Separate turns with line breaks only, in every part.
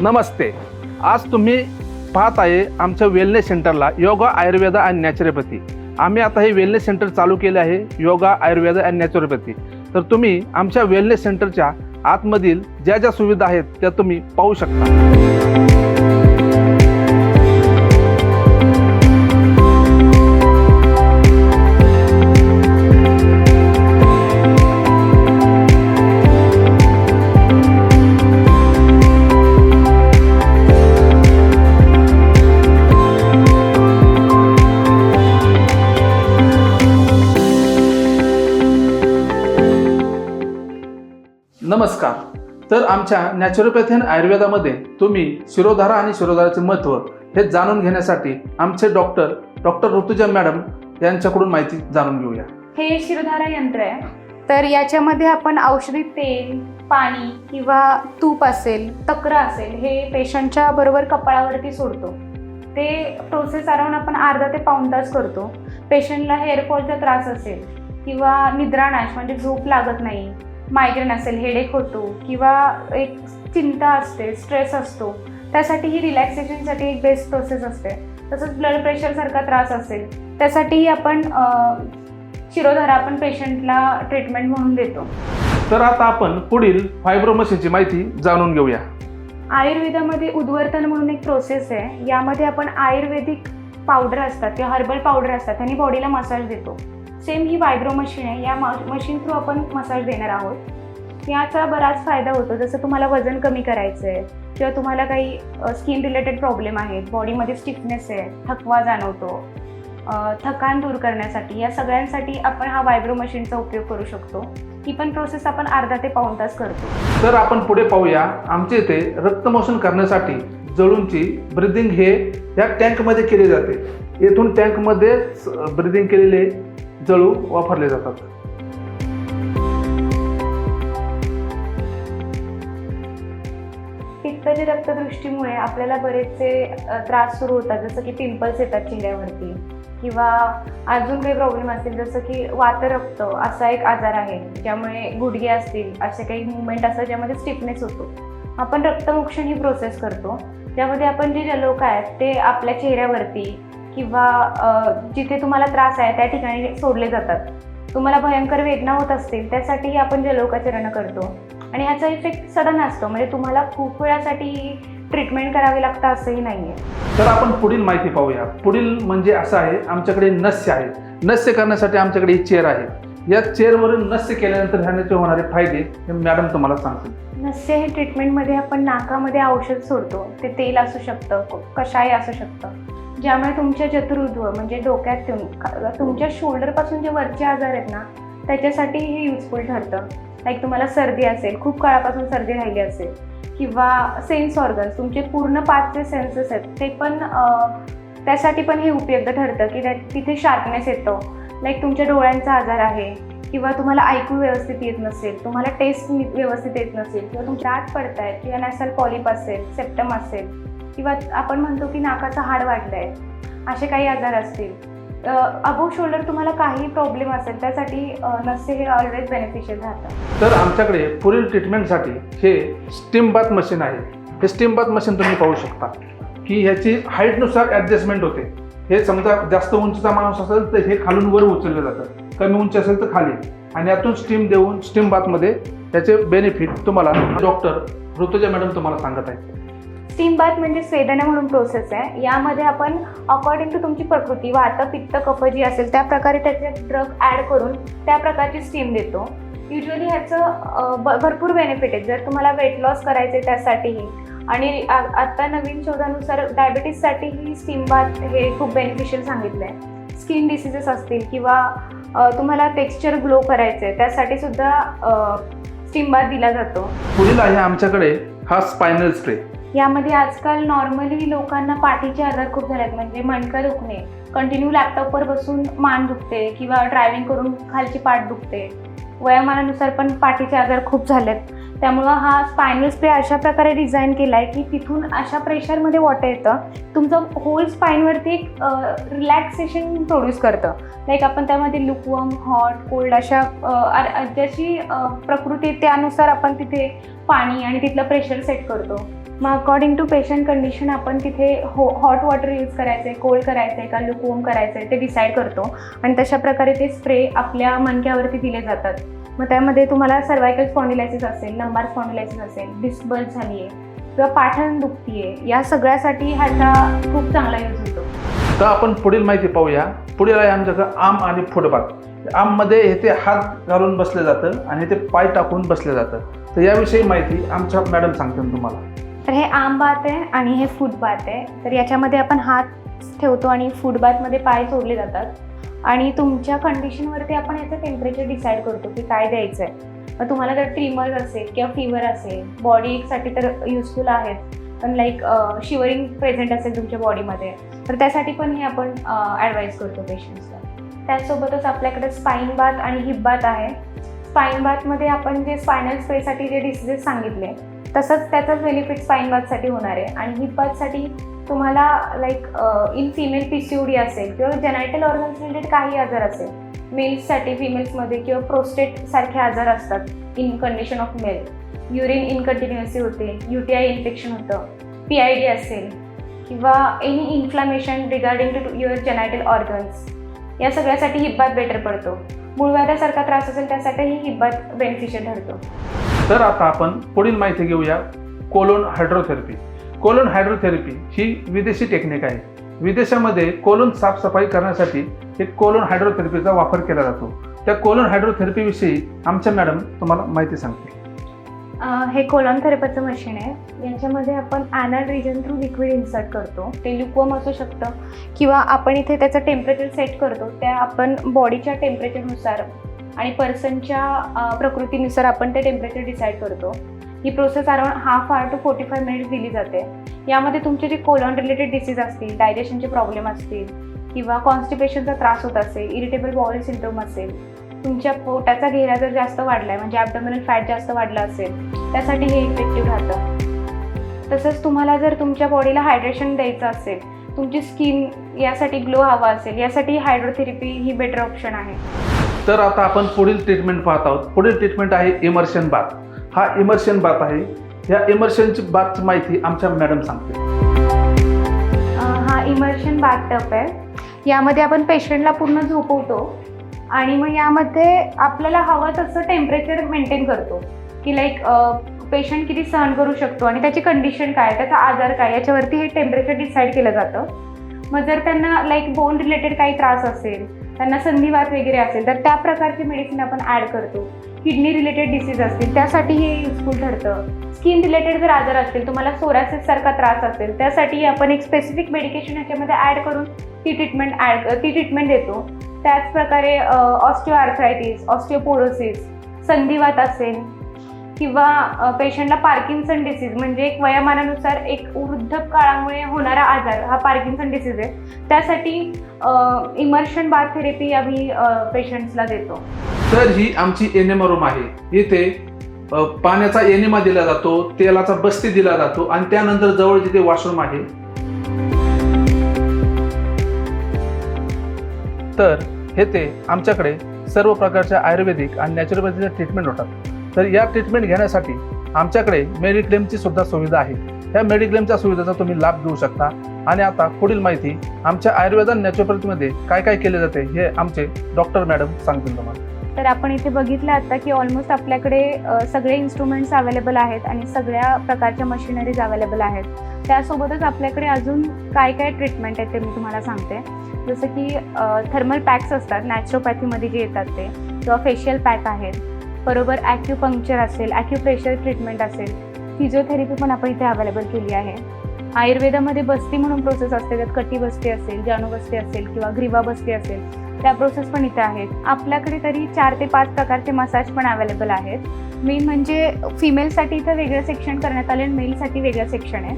नमस्ते. आज तुम्ही पाहत आहे आमच्या वेलनेस सेंटरला योगा, आयुर्वेद आणि नॅचरोपॅथी. आम्ही आता हे वेलनेस सेंटर चालू केले आहे, योगा, आयुर्वेद आणि नॅचरोपॅथी. तर तुम्ही आमच्या वेलनेस सेंटरच्या आतमधील ज्या ज्या सुविधा आहेत त्या तुम्ही पाहू शकता. नमस्कार. तर आमच्या नॅचरोपॅथी आणि आयुर्वेदामध्ये तुम्ही शिरोधारा आणि शिरोधाराचे महत्त्व हे जाणून घेण्यासाठी आमचे डॉक्टर ऋतुजा मॅडम यांच्याकडून माहिती जाणून घेऊया.
हे शिरोधारा यंत्र आहे. तर याच्यामध्ये आपण औषधी तेल, पाणी किंवा तूप असेल, तक्र असेल, हे पेशंटच्या बरोबर कपाळावरती सोडतो. ते प्रोसेस अराउंड आपण अर्धा ते पाऊण तास करतो. पेशंटला हेअरफॉलचा त्रास असेल किंवा निद्रानाश म्हणजे झोप लागत नाही, मायग्रेन असेल, हेडेक होतो किंवा एक चिंता असते, स्ट्रेस असतो, त्यासाठी ही रिलॅक्सेशनसाठी एक बेस्ट प्रोसेस असते. तसंच ब्लड प्रेशरसारखा त्रास असेल त्यासाठीही आपण शिरोधारा आपण पेशंटला ट्रीटमेंट म्हणून देतो.
तर आता आपण पुढील फायब्रो मशीनची माहिती जाणून घेऊया.
आयुर्वेदामध्ये उद्वर्तन म्हणून एक प्रोसेस आहे. यामध्ये आपण आयुर्वेदिक पावडर असतात किंवा हर्बल पावडर असतात त्यांनी बॉडीला मसाज देतो. सेम ही वायब्रो मशीन आहे. या मशीन थ्रू आपण मसाज देणार आहोत. याचा बराच फायदा होतो. जसं तुम्हाला वजन कमी करायचं आहे किंवा तुम्हाला काही स्किन रिलेटेड प्रॉब्लेम आहेत, बॉडीमध्ये स्टिफनेस आहे, थकवा जाणवतो, थकान दूर करण्यासाठी, या सगळ्यांसाठी आपण हा वायब्रो मशीनचा उपयोग करू शकतो. ही पण प्रोसेस आपण अर्धा ते पाऊण तास करतो.
तर आपण पुढे पाहूया. आमच्या इथे रक्तमोषण करण्यासाठी जळूंची ब्रिदिंग हे या टँकमध्ये केली जाते. येथून टँकमध्ये ब्रिदिंग केलेले जळू वापरले जातात.
पित्ताची रक्तदृष्टीमुळे आपल्याला बरेचसे त्रास सुरू होतात, जसं की पिंपल्स येतात चेहऱ्यावरती किंवा अजून काही प्रॉब्लेम असतील, जसं की वातरक्त असा एक आजार आहे ज्यामुळे गुडघे असतील, असे काही मुवमेंट असतात ज्यामध्ये स्टिफनेस होतो. आपण रक्तमोक्षण ही प्रोसेस करतो, ज्यामध्ये आपण जे जलोक आहेत ते आपल्या चेहऱ्यावरती किंवा जिथे तुम्हाला त्रास आहे त्या ठिकाणी सोडले जातात. तुम्हाला भयंकर वेदना होत असतील त्यासाठीही आपण जलोकाचरण करतो आणि ह्याचा इफेक्ट सडन असतो, म्हणजे तुम्हाला खूप वेळासाठी ट्रीटमेंट करावी लागतं असंही नाही आहे.
तर आपण पुढील माहिती पाहूया. पुढील म्हणजे असं आहे, आमच्याकडे नस्य आहे. नस्य करण्यासाठी आमच्याकडे ही चेअर आहे. या चेअरवरून नस्य केल्यानंतर ह्याचे होणारे फायदे हे मॅडम तुम्हाला सांगतील.
नस्य हे ट्रीटमेंटमध्ये आपण नाकामध्ये औषध सोडतो. ते तेल असू शकतं, कषाय असू शकतं, ज्यामुळे तुमच्या चतुर्ध्व म्हणजे डोक्यात तुमच्या शोल्डरपासून जे वरचे आजार आहेत ना त्याच्यासाठी हे युजफुल ठरतं. लाईक तुम्हाला सर्दी असेल, खूप काळापासून सर्दी राहिली असेल, किंवा सेन्स ऑर्गन्स तुमचे पूर्ण 5 सेन्सेस आहेत ते पण त्यासाठी पण हे उपयुक्त ठरतं की तिथे शार्पनेस येतो. लाईक तुमच्या डोळ्यांचा आजार आहे किंवा तुम्हाला ऐकू व्यवस्थित येत नसेल, तुम्हाला टेस्ट व्यवस्थित येत नसेल, किंवा तुमचे दात पडतायत किंवा नॅसल पॉलिप असेल, सेप्टम असेल, किंवा आपण म्हणतो की नाकाचं हाड वाढलं आहे, असे काही आजार असतील, अबोव शोल्डर तुम्हाला काही प्रॉब्लेम असेल त्यासाठी नस्य हे ऑलवेज बेनिफिशियल राहतं.
तर आमच्याकडे पुढील ट्रीटमेंटसाठी हे स्टीम बाथ मशीन आहे. हे स्टीम बाथ मशीन तुम्ही पाहू शकता की ह्याची हाईटनुसार ॲडजस्टमेंट होते. हे समजा जास्त उंचीचा माणूस असेल तर हे खालून वर उचललं जातं, कमी उंची असेल तर खाली, आणि यातून स्टीम देऊन स्टीम बाथमध्ये त्याचे बेनिफिट तुम्हाला डॉक्टर ऋतुजा मॅडम तुम्हाला सांगत आहेत.
स्टीम बाथ म्हणजे स्वेदना म्हणून प्रोसेस आहे. यामध्ये आपण अकॉर्डिंग टू तुमची प्रकृती, वात, पित्त, कफ जी असेल त्या प्रकारे त्याचे ड्रग ॲड करून त्या प्रकारची स्टीम देतो. युजली ह्याचं भरपूर बेनिफिट आहेत. जर तुम्हाला वेट लॉस करायचे त्यासाठीही, आणि आत्ता नवीन शोधानुसार डायबिटीजसाठीही स्टीम बाथ हे खूप बेनिफिशियल सांगितलं आहे. स्किन डिसीजेस असतील किंवा तुम्हाला टेक्स्चर ग्लो करायचं आहे त्यासाठी सुद्धा स्टीम बाथ दिला जातो.
पुढील आहे आमच्याकडे हा स्पायनल स्प्रे.
यामध्ये आजकाल नॉर्मली लोकांना पाठीचे आजार खूप झाले आहेत, म्हणजे मणका दुखणे, कंटिन्यू लॅपटॉपवर बसून मान दुखते किंवा ड्रायव्हिंग करून खालची पाठ दुखते, वयोमानानुसार पण पाठीचे आजार खूप झालेत. त्यामुळं हा स्पायनल स्प्रे अशा प्रकारे डिझाईन केला आहे की तिथून अशा प्रेशरमध्ये वॉटर येतं, तुमचं होल स्पाईनवरती एक रिलॅक्सेशन प्रोड्यूस करतं. लाईक आपण त्यामध्ये लुकवॉर्म, हॉट, कोल्ड अशा ज्याची प्रकृती त्यानुसार आपण तिथे पाणी आणि तिथलं प्रेशर सेट करतो. मग अकॉर्डिंग टू पेशंट कंडिशन आपण तिथे हॉट वॉटर यूज करायचं आहे, कोल्ड करायचं आहे का लुकवॉर्म करायचं आहे ते डिसाईड करतो आणि तशा प्रकारे ते स्प्रे आपल्या मणक्यावरती दिले जातात. मग त्यामध्ये तुम्हाला सर्वायकल स्पॉन्डिलायसिस असेल, लंबार स्पॉन्डिलायसिस असेल, डिस्बर्स झाली आहे किंवा पाठण दुखती आहे, या सगळ्यासाठी ह्याचा खूप चांगला यूज होतो.
तर आपण पुढील माहिती पाहूया. पुढील आहे आमच्याकडं आर्म आणि फुटबाथ. आर्ममध्ये हे ते हात घालून बसले जातं आणि ते पाय टाकून बसले जातं. तर याविषयी माहिती आमच्या मॅडम सांगतील तुम्हाला.
तर हे आर्म बाथ आहे आणि हे फूट बाथ आहे. तर याच्यामध्ये आपण हात ठेवतो आणि फूट बाथमध्ये पाय सोडले जातात आणि तुमच्या कंडिशनवरती आपण याचं टेम्परेचर डिसाईड करतो की काय द्यायचं आहे. मग तुम्हाला जर ट्रिमर असेल किंवा फीवर असेल, बॉडी एकसाठी तर युजफुल आहेत, पण लाईक शिवरिंग प्रेझेंट असेल तुमच्या बॉडीमध्ये तर त्यासाठी पण हे आपण ॲडवाईज करतो पेशंट्सला. त्यासोबतच आपल्याकडे स्पाईन बाथ आणि हिप बाथ आहे. स्पाईन बाथमध्ये आपण जे स्पायनल स्पेससाठी जे डिसीजेस सांगितले तसंच त्याचाच बेनिफिट स्पाईन बाथसाठी होणार आहे. आणि हिप बाथसाठी तुम्हाला लाईक इन फिमेल PCOD असेल किंवा जेनायटल ऑर्गन्स रिलेटेड काही आजार असेल, मेल्ससाठी फिमेल्समध्ये किंवा प्रोस्टेट सारखे आजार असतात in condition of male, urine incontinence होते, UTI इन्फेक्शन होतं, PID असेल किंवा any inflammation regarding to your genital organs, या सगळ्यासाठी हिप बाथ बेटर पडतो. मूळव्याधासारखा त्रास असेल त्यासाठीही हिप बाथ बेनिफिशियल ठरतो.
तर आता आपण पुढील माहिती घेऊया. Colon hydrotherapy. कोलोन हायड्रोथेरपी ही विदेशी टेक्निक आहे. विदेशामध्ये कोलोन साफसफाई करण्यासाठी हे कोलोन हायड्रोथेरपीचा वापर केला जातो. त्या कोलोन हायड्रोथेरपीविषयी आमच्या मॅडम तुम्हाला माहिती सांगतील.
हे कोलॉन थेरपीचं मशीन आहे. याच्यामध्ये आपण anal region through liquid insert करतो. ते ल्युकवॉर्म असू शकतं किंवा आपण इथे त्याचं टेम्परेचर सेट करतो. त्या आपण बॉडीच्या टेम्परेचरनुसार आणि पर्सनच्या प्रकृतीनुसार आपण ते टेम्परेचर डिसाईड करतो. ही process around half hour to 45 minutes दिली जाते. यामध्ये तुमचे जे कोलॉन रिलेटेड डिसीज असतील, डायजेशनचे प्रॉब्लेम असतील किंवा कॉन्स्टिपेशनचा त्रास होत असेल, इरिटेबल बॉडी सिंड्रोम असेल, तुमच्या पोटाचा घेरा जर जास्त वाढला आहे म्हणजे ॲब्डोमिनल फॅट जास्त वाढला असेल त्यासाठी हे इफेक्टिव्ह राहतं. तसंच तुम्हाला जर तुमच्या बॉडीला हायड्रेशन द्यायचं असेल, तुमची स्किन यासाठी ग्लो हवा असेल, यासाठी हायड्रोथेरपी ही बेटर ऑप्शन आहे.
तर आता आपण पुढील ट्रीटमेंट पाहत आहोत. पुढील ट्रीटमेंट आहे इमर्शन बाथ. हा इमर्शन बाथ आहे. या इमर्शनची बाथची माहिती आमच्या मॅडम सांगते.
हा इमर्शन बाथ टब आहे. यामध्ये आपण पेशंटला पूर्ण झोपवतो आणि मग यामध्ये आपल्याला हवं तसं टेम्परेचर मेंटेन करतो की लाईक पेशंट किती सहन करू शकतो आणि त्याची कंडिशन काय, त्याचा आजार काय, याच्यावरती हे टेम्परेचर डिसाईड केलं जातं. मग जर त्यांना लाईक बोन रिलेटेड काही त्रास असेल, त्यांना संधिवात वगैरे असेल तर त्या प्रकारची मेडिसिन आपण ॲड करतो. किडनी रिलेटेड डिसीज असतील त्यासाठी हे युजफुल ठरतं. स्किन रिलेटेड जर आजार असतील, तुम्हाला सोरासिस सारखा त्रास असेल त्यासाठी आपण एक स्पेसिफिक मेडिकेशन ह्याच्यामध्ये ॲड करून ती ट्रीटमेंट देतो. त्याच प्रकारे ऑस्टिओआर्थरायटिस, ऑस्टिओपोरोसिस, संधिवात असेल किंवा पेशंटला पार्किन्सन डिसीज म्हणजे एक वयोमानानुसार एक वृद्धकाळामुळे होणारा आजार हा पार्किन्सन डिसीज आहे, त्यासाठी इमर्शन बाथ थेरपी आम्ही पेशंट्सला देतो.
तर ही आमची एनेमा रूम आहे. इथे पाण्याचा एनेमा दिला जातो, तेलाचा बस्ती दिला जातो आणि त्यानंतर जवळ जिथे वॉशरूम आहे. तर हे ते आमच्याकडे सर्व प्रकारच्या आयुर्वेदिक आणि नॅचरोपॅथीच्या ट्रीटमेंट होतात. तर या ट्रीटमेंट घेण्यासाठी आमच्याकडे मेडिक्लेमची सुद्धा सुविधा आहे. या मेडिक्लेमच्या सुविधेचा तुम्ही लाभ घेऊ शकता. आणि आता पुढील माहिती आमच्या आयुर्वेद आणि नॅचरोपॅथीमध्ये काय काय केले जाते हे आमचे डॉक्टर मॅडम सांगतील तुम्हाला.
तर आपण इथे बघितलं आता की ऑलमोस्ट आपल्याकडे सगळे इन्स्ट्रुमेंट्स अवेलेबल आहेत आणि सगळ्या प्रकारच्या मशिनरीज अवेलेबल आहेत. त्यासोबतच आपल्याकडे अजून काय काय ट्रीटमेंट आहेत ते मी तुम्हाला सांगते. जसं की थर्मल पॅक्स असतात नॅचरोपॅथीमध्ये जे येतात ते, किंवा फेशियल पॅक आहेत, बरोबर ॲक्युपंक्चर असेल, ॲक्युप्रेशर ट्रीटमेंट असेल, फिजिओथेरपी पण आपण इथे अवेलेबल केली आहे. आयुर्वेदामध्ये बस्ती म्हणून प्रोसेस असते, त्यात कटी बस्ती असेल, जानू बस्ती असेल किंवा ग्रीवा बस्ती असेल, त्या प्रोसेस पण इथे आहेत. आपल्याकडे तरी 4 ते 5 प्रकारचे मसाज पण अवेलेबल आहेत. मेन म्हणजे फिमेलसाठी इथं वेगळं सेक्शन करण्यात आले आणि मेलसाठी वेगळं सेक्शन आहे.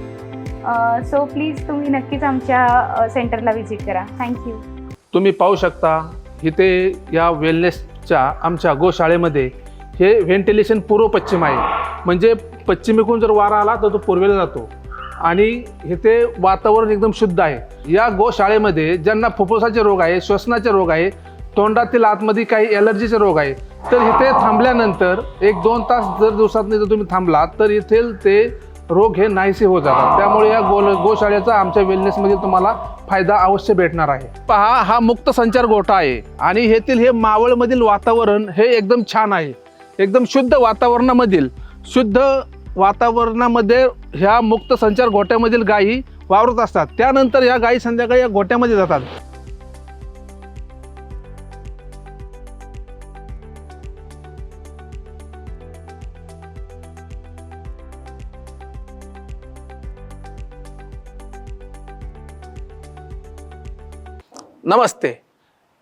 सो प्लीज तुम्ही नक्कीच आमच्या सेंटरला व्हिजिट करा. थँक्यू.
तुम्ही पाहू शकता इथे या वेलनेसच्या आमच्या गोशाळेमध्ये हे व्हेंटिलेशन पूर्व पश्चिम आहे. म्हणजे पश्चिमेकडून जर वारा आला तर तो पूर्वेला जातो आणि इथे वातावरण एकदम शुद्ध आहे. या गोशाळेमध्ये ज्यांना फुफ्फुसाचे रोग आहे, श्वसनाचे रोग आहे, तोंडातील आतमध्ये काही ॲलर्जीचे रोग आहे, तर इथे थांबल्यानंतर 1-2 तास जर दिवसात जर तुम्ही थांबलात तर इथे ते रोग हे नाहीसे होत जातात. त्यामुळे या गोशाळेचा आमच्या वेलनेसमध्ये तुम्हाला फायदा अवश्य भेटणार आहे. पहा, हा मुक्त संचार गोठा आहे आणि येथील हे मावळमधील वातावरण हे एकदम छान आहे. एकदम शुद्ध वातावरणामध्ये ह्या मुक्त संचार गोठ्यामधील गायी वावरत असतात. त्यानंतर ह्या गायी संध्याकाळी या गोठ्यामध्ये जातात. नमस्ते,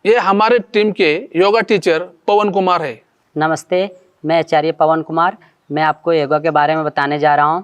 ये हमारे टीम के योगा टीचर पवन कुमार है।
नमस्ते, मैं आचार्य पवन कुमार। मैं आपको योगा के बारे में बताने जा रहा हूँ।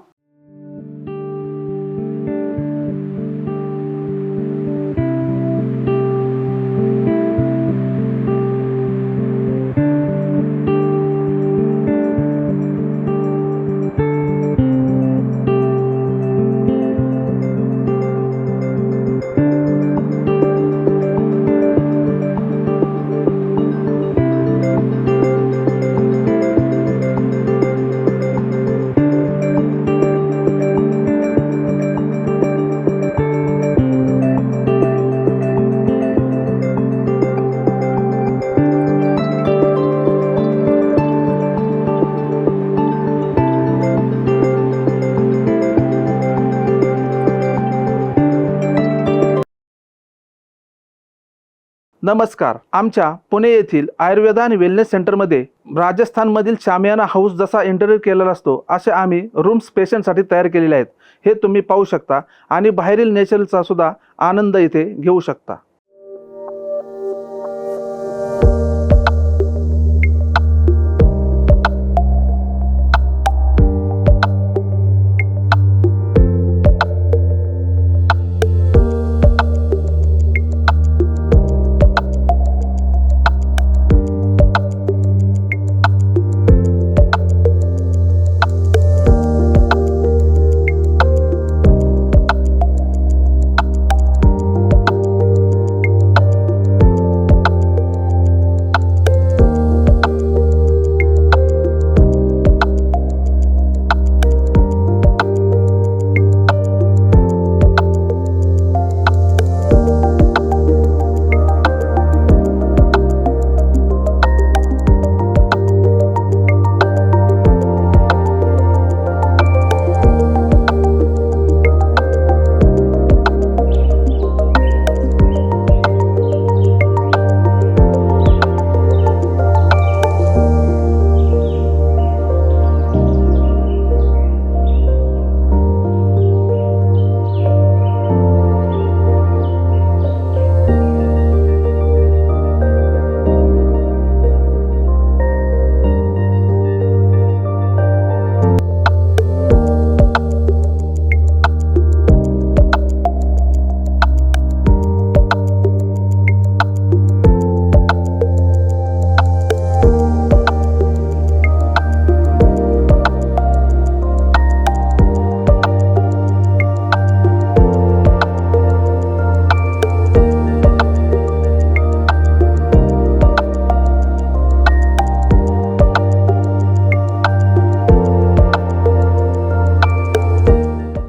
नमस्कार, आमच्या पुणे येथील आयुर्वेद आणि वेलनेस सेंटरमध्ये राजस्थानमधील शामियाना हाऊस जसा इंटरव्ह्यू केलेला असतो असे आम्ही रूम्स पेशंटसाठी तयार केलेले आहेत. हे तुम्ही पाहू शकता आणि बाहेरील नेचरचा सुद्धा आनंद इथे घेऊ शकता.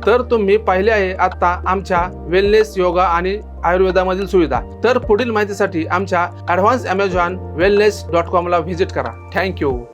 तर तुम्ही पाहिले आहे आता आमच्या वेलनेस, योगा आणि आयुर्वेदामधील सुविधा. तर पुढील माहितीसाठी आमच्या ॲडव्हान्स ॲमेझॉन वेलनेस.com ला व्हिजिट करा. थँक्यू.